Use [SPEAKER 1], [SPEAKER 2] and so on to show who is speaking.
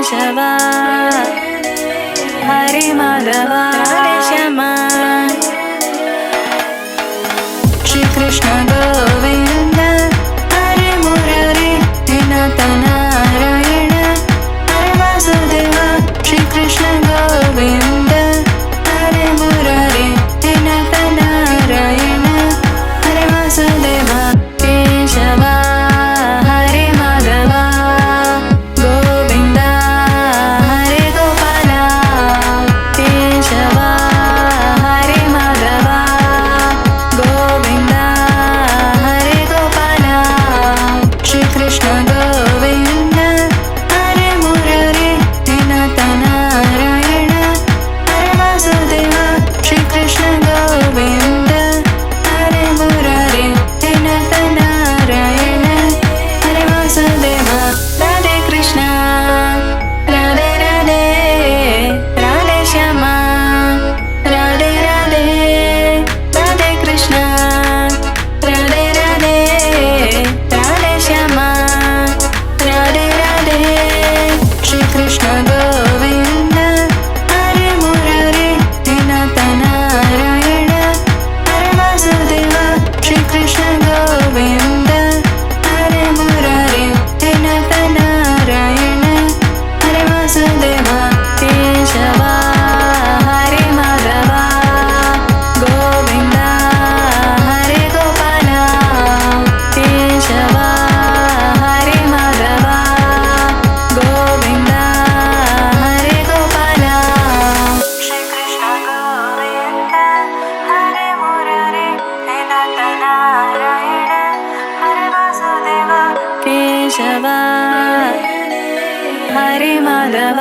[SPEAKER 1] Keshava Hari Madhava Shyama Shri Krishna Govinda Hari Murari Srinatha Narayana Hari Vasudeva Shri Krishna Govinda Hari Murari Srinatha Narayana Hari Vasudeva Keshava Hari Madhava Govinda Hari Gopala Keshava Hari Madhava Govinda Hari Gopala Shri Krishna Govinda Hari Murari Srinatha Narayana Hari Vasudeva Shri Krishna Govinda Hari Murari Srinatha Narayana Hari Vasudeva Radhe Krishna Radhe Radhe Radhe Shyama Radhe Radhe Radhe Krishna Radhe Radhe Radhe Shyama Radhe Radhe Shri Krishna Govinda Hari Murari Srinatha Narayana Hari Vasudeva Shri Krishna Govinda Hari Murari Srinatha Narayana Hari Vasudeva Keshava Hari Madhava Govinda Hari Gopala Keshava Hari Madhava Govinda Hari Gopala Shri Krishna Govinda Hari Murari Srinatha Narayana Hari Vasudeva Keshava Hari Madhava